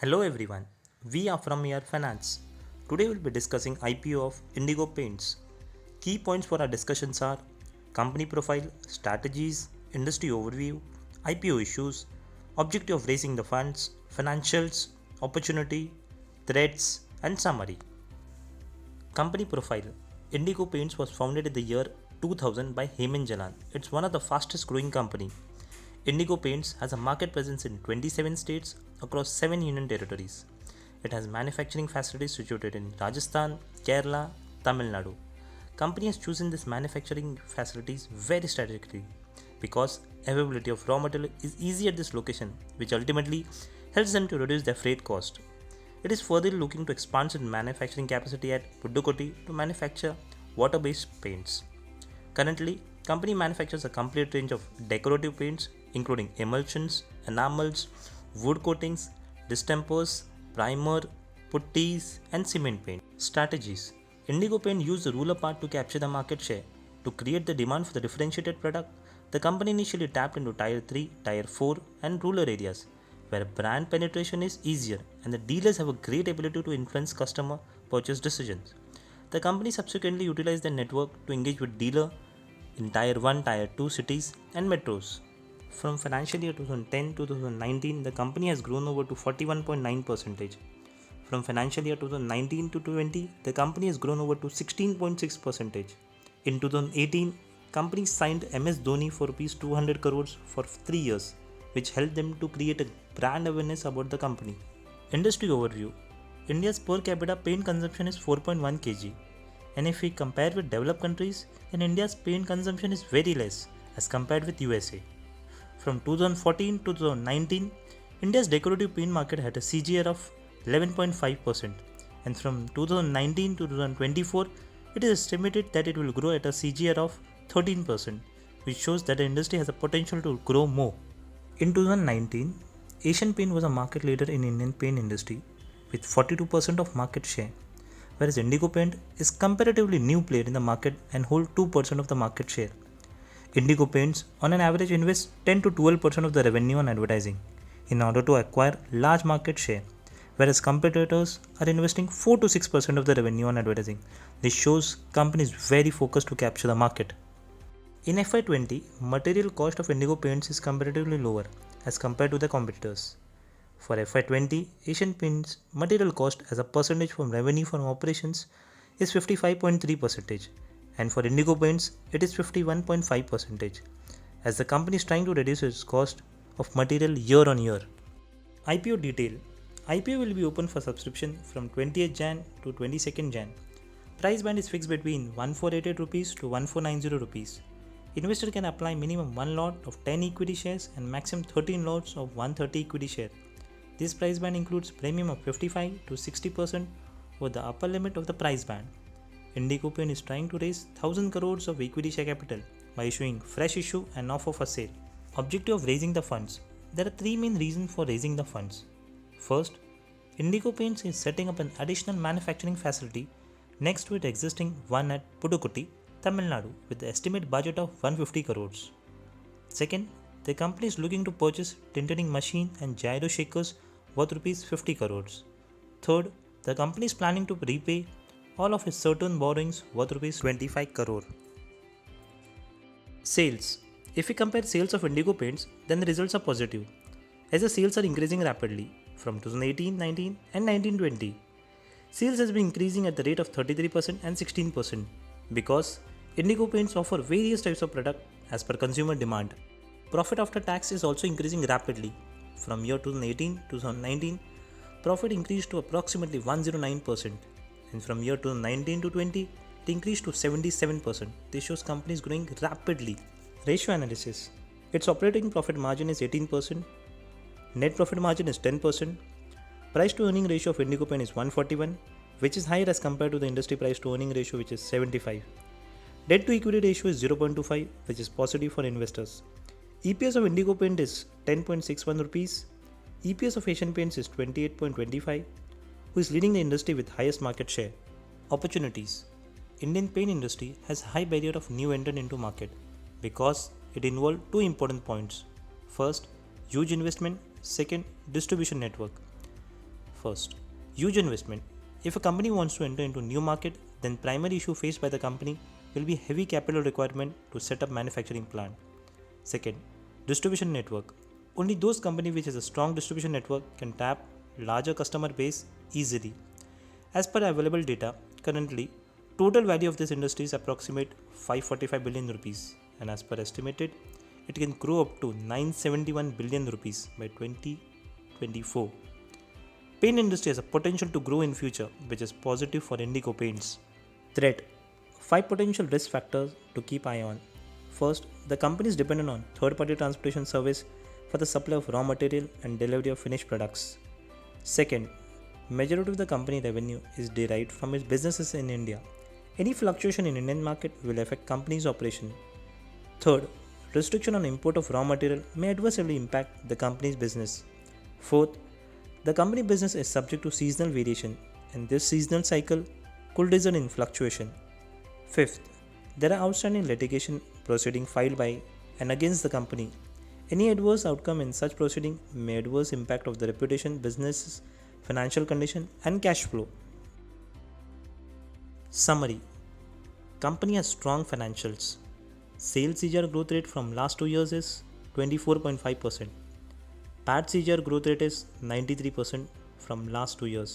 Hello everyone, we are from Year Finance. Today we'll be discussing IPO of Indigo Paints. Key points for our discussions are company profile, strategies, industry overview, IPO issues, objective of raising the funds, financials, opportunity, threats, and summary. Company profile. Indigo Paints was founded in the year 2000 by Hemant Jalan. It's one of the fastest growing company. Indigo Paints has a market presence in 27 states across 7 union territories. It has manufacturing facilities situated in Rajasthan, Kerala, Tamil Nadu. Company has chosen this manufacturing facilities very strategically because availability of raw material is easy at this location, which ultimately helps them to reduce their freight cost. It is further looking to expand its manufacturing capacity at Pudukkotty to manufacture water-based paints. Currently, company manufactures a complete range of decorative paints including emulsions, enamels, wood coatings, distempers, primer, putties, and cement paint. Strategies. Indigo Paint used the rural part to capture the market share. To create the demand for the differentiated product, the company initially tapped into Tier 3, Tier 4, and rural areas where brand penetration is easier and the dealers have a great ability to influence customer purchase decisions. The company subsequently utilized their network to engage with dealer in Tier 1, Tier 2 cities and metros. From financial year 2010 to 2019, the company has grown over to 41.9%. From financial year 2019 to 20, the company has grown over to 16.6%. In 2018, company signed MS Dhoni for Rs 200 crores for 3 years, which helped them to create a brand awareness about the company. Industry overview. India's per capita paint consumption is 4.1 kg. And if we compare with developed countries, then India's paint consumption is very less as compared with USA. From 2014 to 2019, India's decorative paint market had a CAGR of 11.5%, and from 2019 to 2024, it is estimated that it will grow at a CAGR of 13%, which shows that the industry has a potential to grow more. In 2019, Asian Paint was a market leader in Indian paint industry with 42% of market share, whereas Indigo Paint is comparatively new player in the market and hold 2% of the market share. Indigo Paints on an average invest 10 to 12% of the revenue on advertising in order to acquire large market share, whereas competitors are investing 4 to 6% of the revenue on advertising. This shows companies very focused to capture the market. In FY20, material cost of Indigo Paints is comparatively lower as compared to the competitors. For FY20, Asian Paints material cost as a percentage from revenue from operations is 55.3%, and for Indigo Paints it is 51.5%, as the company is trying to reduce its cost of material year on year. IPO detail. IPO will be open for subscription from 20th Jan to 22nd Jan. Price band is fixed between 1488 rupees to 1490 rupees. Investor can apply minimum 1 lot of 10 equity shares and maximum 13 lots of 130 equity share. This price band includes premium of 55 to 60% over the upper limit of the price band. Indigo Paint is trying to raise 1000 crores of equity share capital by issuing fresh issue and offer for sale. Objective of raising the funds. There are 3 main reasons for raising the funds. First, Indigo Paints is setting up an additional manufacturing facility next to its existing one at Pudukkotty, Tamil Nadu with the estimated budget of 150 crores. Second, the company is looking to purchase tinting machine and gyro shakers worth Rs 50 crores. Third, the company is planning to repay all of its certain borrowings worth Rs 25 crore. Sales. If we compare sales of Indigo Paints, then the results are positive, as the sales are increasing rapidly from 2018-19 and 19-20. Sales has been increasing at the rate of 33% and 16% because Indigo Paints offer various types of product as per consumer demand. Profit after tax is also increasing rapidly. From year 2018 to 2019, profit increased to approximately 109%, and from year 2019 to 20, it increased to 77%. This shows companies growing rapidly. Ratio analysis. Its operating profit margin is 18%, net profit margin is 10%, price to earning ratio of Indigo Paint is 141, which is higher as compared to the industry price to earning ratio, which is 75. Debt to equity ratio is 0.25, which is positive for investors. EPS of Indigo Paint is 10.61 rupees. EPS of Asian Paints is 28.25, who is leading the industry with highest market share. Opportunities. Indian paint industry has high barrier of new entrant into market because it involves 2 important points. First, huge investment. Second, distribution network. First, huge investment. If a company wants to enter into new market, then primary issue faced by the company will be heavy capital requirement to set up manufacturing plant. Second, distribution network. Only those company which has a strong distribution network can tap larger customer base easily. As per available data, currently total value of this industry is approximate 545 billion rupees, and as per estimated, it can grow up to 971 billion rupees by 2024. Paint industry has a potential to grow in future, which is positive for Indigo Paints. Threat: 5 potential risk factors to keep eye on. First, the company is dependent on third-party transportation service for the supply of raw material and delivery of finished products. Second, majority of the company revenue is derived from its businesses in India. Any fluctuation in Indian market will affect company's operation. Third, restriction on import of raw material may adversely impact the company's business. Fourth, the company business is subject to seasonal variation, and this seasonal cycle could result in fluctuation. Fifth, there are outstanding litigation proceeding filed by and against the company. Any adverse outcome in such proceeding may adverse impact of the reputation, business, financial condition, and cash flow. Summary: company has strong financials. Sales CAGR growth rate from last 2 years is 24.5%. PAT CAGR growth rate is 93% from last 2 years.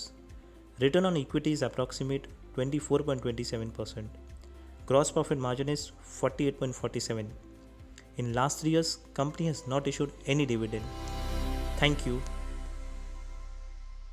Return on equity is approximate 24.27%. Gross profit margin is 48.47%. In last 3 years, company has not issued any dividend. Thank you.